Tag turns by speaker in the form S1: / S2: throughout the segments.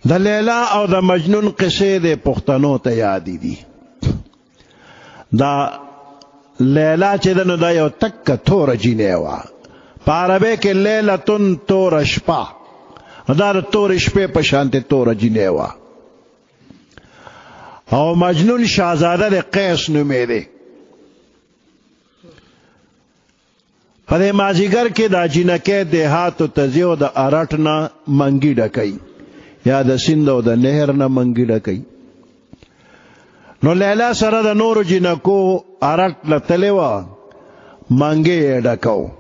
S1: د لیلا او د مجنون قصې د پښتنو ته یادې دي. دا لیلا چې ده نو دا یو تکه توره جینۍ وه، په عربۍ کې لیلتون توره شپه، دا د تورې شپې په شانتې توره جینۍ وه. او مجنون شهزاده د قیس نومې دی. په دې مازیګر کې دا جینکۍ دیهاتو ته ځي او د ارټ نه منګي ډکوي یا د سیند او د نهر نه منګي ډکوي. نو لیلا سره د نورو جینکو ارټ له تلې وه، منګي یې ډکو.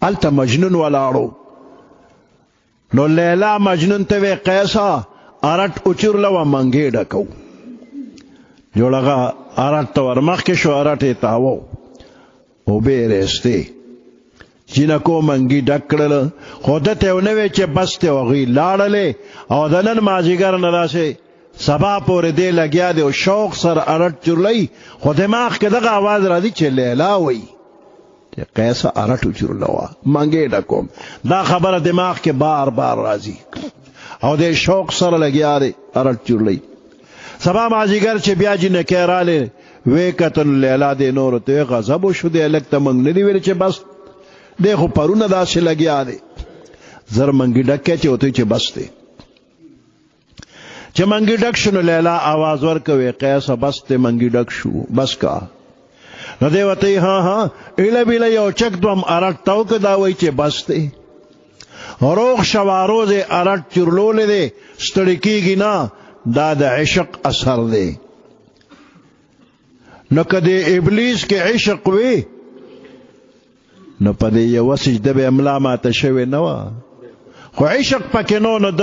S1: هلته مجنون ولاړو. نو لیلا مجنون ته وی قیسه ارټ اوچورله وه، منګي ډکو. جوړغه ارټ ته ورمخکې شو، ارټ یې تاوو اوبه یې رېستې. جینکو منګي ډک کړل، خو ده ته یې ونه وی چې بس دی. هغوی لاړلې او د نن مازدیګر نه داسې سبا پورې دی لګیا دی او شوق سره ارټ چورلی، خو دماغ کې دغه آواز راځي چې لیلا وایي چې قیسه ارټ وچورله وه، منګي ډکوم. دا خبره دماغ کې بار بار راځي او د شوق سره لګیا دی ارټ چورلی. سبا مازدیګر چې بیا جینکۍ راغلې وی کتل لیلا دی نورو ته غضب وشو. دی هلک ته موږ نه دي ویلي چې بس دی خو پرونه داسې لګیا دی. زر منګي ډک کړی چې ورته چې بس دی. چې منګي ډک شو نو لیلا آواز ورکوي قیسه بس دی، منګي ډک شو، بس کا. نو دی ورته ها ها ایله بیله یو چک دوم ارټ ته وکړه، دا وایي چې بس دی. روغ شواروز یې ارټ چورلولی دی، ستړی کېږي نه، دا د عشق اثر دی. نو که د ابلیس کې عشق وي نو په دې یوه سجده به ملا ماته شوې نه وه، خو عشق پکې نو د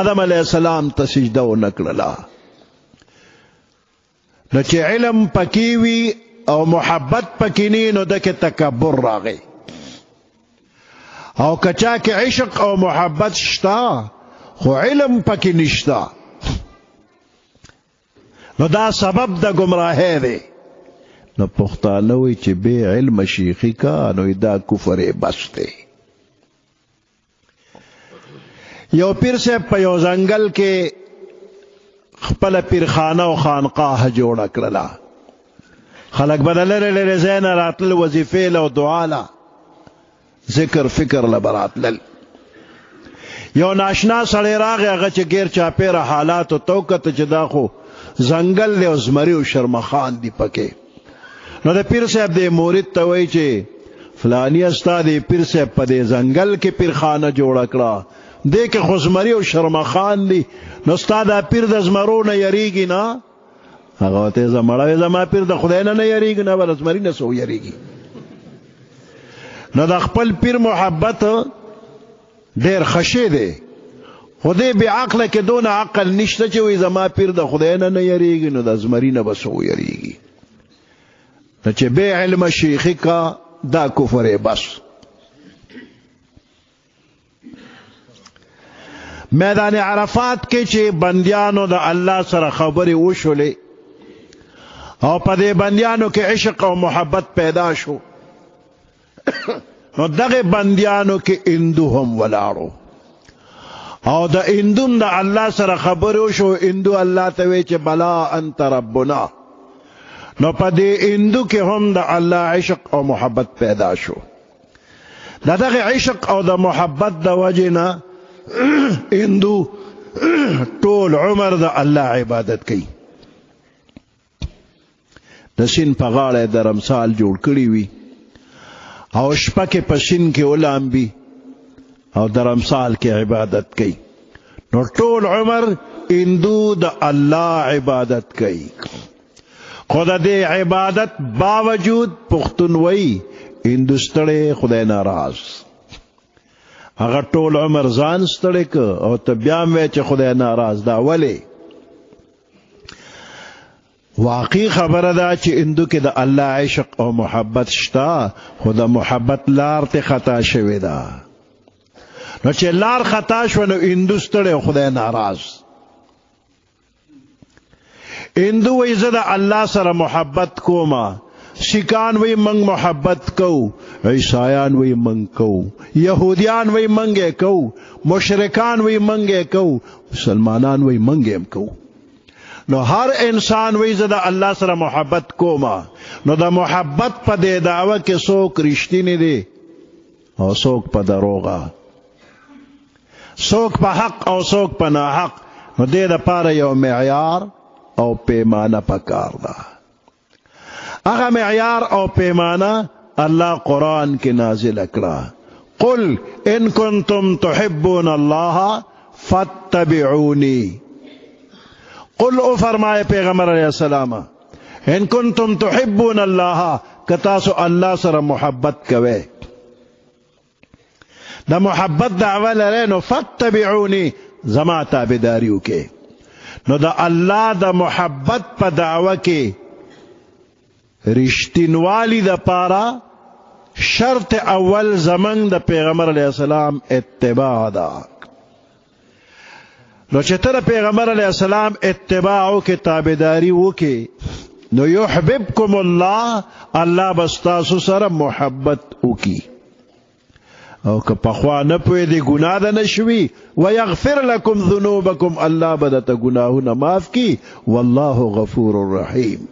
S1: آدم علیه السلام ته سجده ونه کړله. نو چې علم پکې وي او محبت پکې نه نو دکې تکبر راغی. او که چا کې عشق او محبت شته خو علم پکې نشته نو دا سبب د گمراهۍ دی. نو پښتانه وایي چې بې علم شیخي کا نو دا کفر بس دی. یو پیر صاحب په یو ځنګل کې خپله پیرخانه او خانقاه جوړه کړله. خلک به د لرې لرې ځای نه راتلل، وظیفې له او دعا له، ذکر فکر له به راتلل. یو ناشنا سړی راغی، هغه چې ګیر چاپېره حالاتو ته وکته چې دا خو ځنګل دی او زمري او شرمخان دي پکې. نو د پیر صاحب د مورید ته وایي چې فلانی ستا د پیر صاحب په دې ځنګل کې پیرخانه جوړه کړه، دې کې خو زمري او شرمخان دي، نو ستا دا پیر د زمرو نه یریږي نه؟ هغه ورته زمړی زما پیر د خدای نه یریږي نه، بل زمري نه څو یریږي. نو د خپل پیر محبت ډېر خشی دی، خو دې بې عقله کې دونه عقل نشته چې وایي زما پیر د خدای نه یریږي نو د زمري نه به څو یریږي. نو چې بې علم شیخي کا دا کفر بس. میدان عرفات کې چې بندیانو د الله سره خبرې وشولې او په دې بندیانو کې عشق او محبت پیدا شو، نو دغه بندیانو کې هندو هم ولاړو او د هندون د الله سره خبرې وشو. هندو الله ته وی چې بلا انت ربنا، نو په دې هندو کې هم د الله عشق او محبت پیدا شو. دغه عشق او د محبت د وجې نه هندو ټول عمر د الله عبادت کوي. د سیند په غاړه د رمسال جوړ کړی وي او شپه کې په سیند کې ولامبي او د رمسال کې عبادت کوي. نو ټول عمر هندو د الله عبادت کوي، خو د دې عبادت باوجود پښتون وایي هندو ستړی خدای ناراض. هغه ټول عمر ځان ستړی که او ته بیا هم وایې چې خدای ناراض. دا ولې؟ واقعي خبره ده چې هندو کې د الله عشق او محبت شته، خو د محبت لار ته خطا شوې ده. نو چې لار خطا شوه نو هندو ستړی او خدای ناراض. هندو وایي زه د الله سره محبت کومه، سیکان وایي موږ محبت کوو، عیسایان وی منگ کو، یہودیان وی منگے کو، مشرکان وی منگے کو، مسلمانان وی منگیم کو. نو ہر انسان وی زدہ اللہ سره محبت کوما. نو دا محبت پا دے دعوی کے سوک رشتینی دے او سوک پا دروغا، سوک پا حق او سوک پا نا حق. نو دے دا پارا یو معیار او پیمانہ پکار دا. اگا معیار او پیمانہ اللہ قرآن کے نازل اکڑا. قل ان کنتم تحبون اللہ فاتبعونی. قل او فرمائے پیغمبر علیہ السلام ان کنتم تحبون اللہ کتاسو اللہ سر محبت کوے، دا محبت دعوی لرے نو فاتبعونی زما تابداریو کے. نو دا اللہ دا محبت پا دعوی کے رشتینوالی دا پارا شرط اول زمن دا پیغمبر علیہ السلام اتباع دا. نو چتر پیغمبر علیہ السلام اتباعو کے تابداریو کے نو یحببکم اللہ، اللہ بستاسو سر محبت اکی. او که پخوا نپوی دی گناہ دا نشوی ویغفر لکم ذنوبکم، اللہ بدتا گناہو نماف کی، واللہ غفور الرحیم.